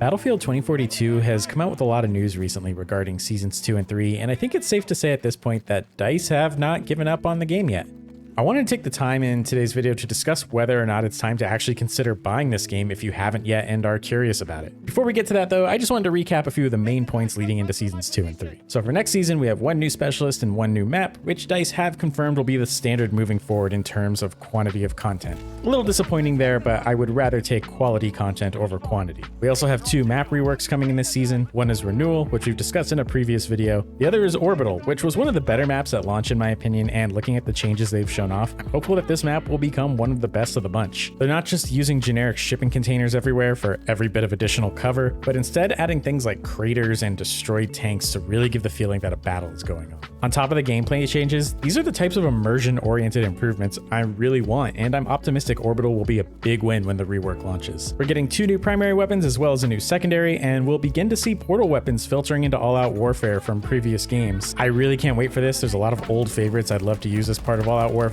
Battlefield 2042 has come out with a lot of news recently regarding Seasons 2 and 3, and I think it's safe to say at this point that DICE have not given up on the game yet. I wanted to take the time in today's video to discuss whether or not it's time to actually consider buying this game if you haven't yet and are curious about it. Before we get to that though, I just wanted to recap a few of the main points leading into Seasons 2 and 3. So for next season, we have one new specialist and one new map, which DICE have confirmed will be the standard moving forward in terms of quantity of content. A little disappointing there, but I would rather take quality content over quantity. We also have two map reworks coming in this season. One is Renewal, which we've discussed in a previous video. The other is Orbital, which was one of the better maps at launch in my opinion, and looking at the changes they've shown off, I'm hopeful that this map will become one of the best of the bunch. They're not just using generic shipping containers everywhere for every bit of additional cover, but instead adding things like craters and destroyed tanks to really give the feeling that a battle is going on. On top of the gameplay changes, these are the types of immersion-oriented improvements I really want, and I'm optimistic Orbital will be a big win when the rework launches. We're getting two new primary weapons as well as a new secondary, and we'll begin to see portal weapons filtering into all-out warfare from previous games. I really can't wait for this. There's a lot of old favorites I'd love to use as part of all-out warfare,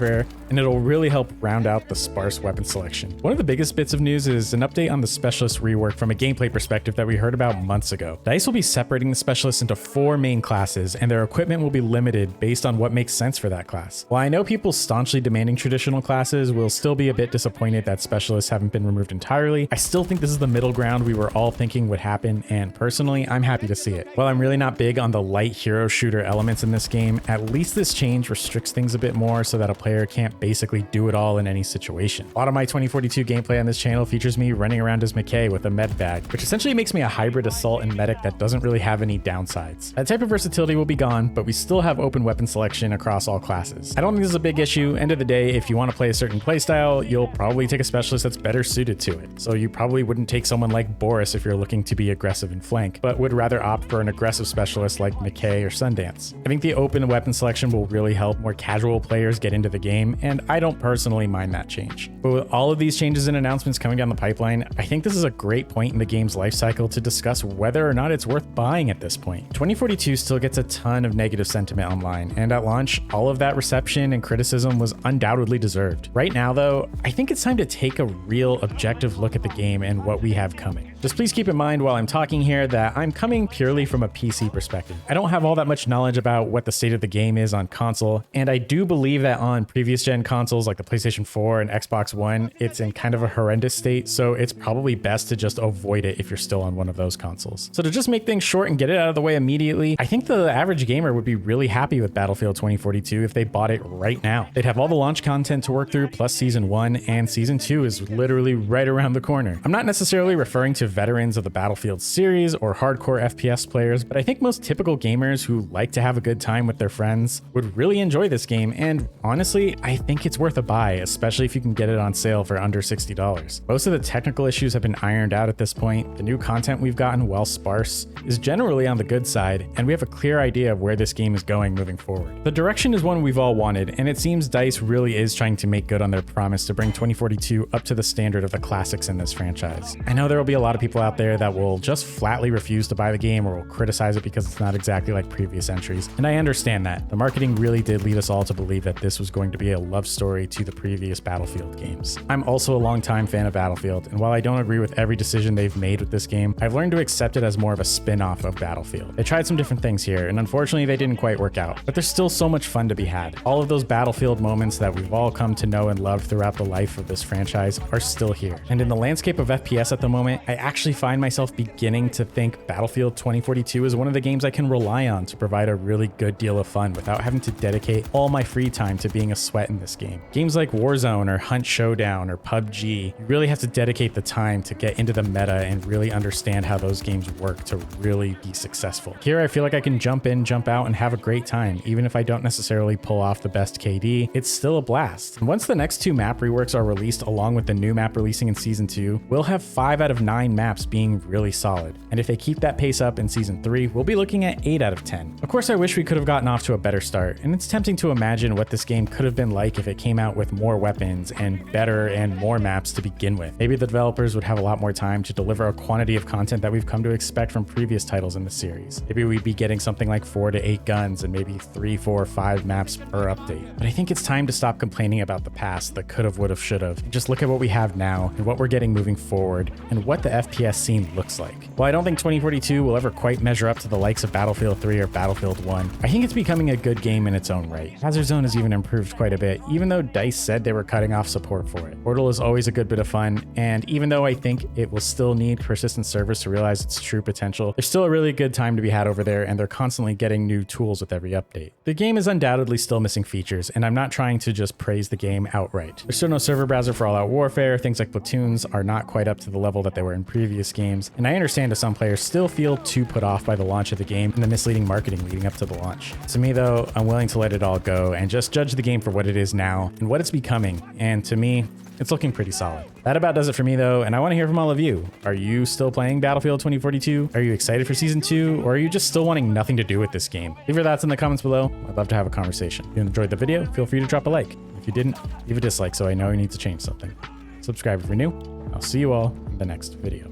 and it'll really help round out the sparse weapon selection. One of the biggest bits of news is an update on the specialist rework from a gameplay perspective that we heard about months ago. DICE will be separating the specialists into 4 main classes, and their equipment will be limited based on what makes sense for that class. While I know people staunchly demanding traditional classes will still be a bit disappointed that specialists haven't been removed entirely, I still think this is the middle ground we were all thinking would happen, and personally, I'm happy to see it. While I'm really not big on the light hero shooter elements in this game, at least this change restricts things a bit more so that a player can't basically do it all in any situation. A lot of my 2042 gameplay on this channel features me running around as McKay with a med bag, which essentially makes me a hybrid assault and medic that doesn't really have any downsides. That type of versatility will be gone, but we still have open weapon selection across all classes. I don't think this is a big issue. End of the day, if you want to play a certain playstyle, you'll probably take a specialist that's better suited to it. So you probably wouldn't take someone like Boris if you're looking to be aggressive in flank, but would rather opt for an aggressive specialist like McKay or Sundance. I think the open weapon selection will really help more casual players get into the game, and I don't personally mind that change. But with all of these changes and announcements coming down the pipeline, I think this is a great point in the game's life cycle to discuss whether or not it's worth buying at this point. 2042 still gets a ton of negative sentiment online, and at launch, all of that reception and criticism was undoubtedly deserved. Right now though, I think it's time to take a real objective look at the game and what we have coming. Just please keep in mind while I'm talking here that I'm coming purely from a PC perspective. I don't have all that much knowledge about what the state of the game is on console, and I do believe that on previous gen consoles like the PlayStation 4 and Xbox One, it's in kind of a horrendous state, so it's probably best to just avoid it if you're still on one of those consoles. So to just make things short and get it out of the way immediately, I think the average gamer would be really happy with Battlefield 2042 if they bought it right now. They'd have all the launch content to work through, plus Season 1, and Season 2 is literally right around the corner. I'm not necessarily referring to veterans of the Battlefield series or hardcore FPS players, but I think most typical gamers who like to have a good time with their friends would really enjoy this game, and honestly, I think it's worth a buy, especially if you can get it on sale for under $60. Most of the technical issues have been ironed out at this point. The new content we've gotten, while sparse, is generally on the good side, and we have a clear idea of where this game is going moving forward. The direction is one we've all wanted, and it seems DICE really is trying to make good on their promise to bring 2042 up to the standard of the classics in this franchise. I know there will be a lot of people out there that will just flatly refuse to buy the game or will criticize it because it's not exactly like previous entries, and I understand that. The marketing really did lead us all to believe that this was going to be a love story to the previous Battlefield games. I'm also a longtime fan of Battlefield, and while I don't agree with every decision they've made with this game, I've learned to accept it as more of a spin-off of Battlefield. They tried some different things here, and unfortunately they didn't quite work out, but there's still so much fun to be had. All of those Battlefield moments that we've all come to know and love throughout the life of this franchise are still here. And in the landscape of FPS at the moment, I actually find myself beginning to think Battlefield 2042 is one of the games I can rely on to provide a really good deal of fun without having to dedicate all my free time to being a sweat in this game. Games like Warzone or Hunt Showdown or PUBG, you really have to dedicate the time to get into the meta and really understand how those games work to really be successful. Here I feel like I can jump in, jump out, and have a great time. Even if I don't necessarily pull off the best KD, it's still a blast. And once the next 2 map reworks are released along with the new map releasing in Season 2, we'll have 5 out of 9 maps being really solid. And if they keep that pace up in Season 3, we'll be looking at 8 out of 10. Of course, I wish we could have gotten off to a better start, and it's tempting to imagine what this game could have been like if it came out with more weapons and better and more maps to begin with. Maybe the developers would have a lot more time to deliver a quantity of content that we've come to expect from previous titles in the series. Maybe we'd be getting something like 4 to 8 guns and maybe 3, 4, 5 maps per update. But I think it's time to stop complaining about the past, the could have, would have, should have, and just look at what we have now and what we're getting moving forward and what the FPS scene looks like. While I don't think 2042 will ever quite measure up to the likes of Battlefield 3 or Battlefield 1, I think it's becoming a good game in its own right. Hazard Zone has even improved quite a bit, even though DICE said they were cutting off support for it. Portal is always a good bit of fun, and even though I think it will still need persistent servers to realize its true potential, there's still a really good time to be had over there, and they're constantly getting new tools with every update. The game is undoubtedly still missing features, and I'm not trying to just praise the game outright. There's still no server browser for all-out warfare, things like platoons are not quite up to the level that they were in previous games, and I understand that some players still feel too put off by the launch of the game and the misleading marketing leading up to the launch. To me though, I'm willing to let it all go and just judge the game for what it is now and what it's becoming, and to me, it's looking pretty solid. That about does it for me though, and I want to hear from all of you. Are you still playing Battlefield 2042? Are you excited for Season 2? Or are you just still wanting nothing to do with this game? Leave your thoughts in the comments below. I'd love to have a conversation. If you enjoyed the video, feel free to drop a like. If you didn't, leave a dislike so I know you need to change something. Subscribe if you're new. I'll see you all in the next video.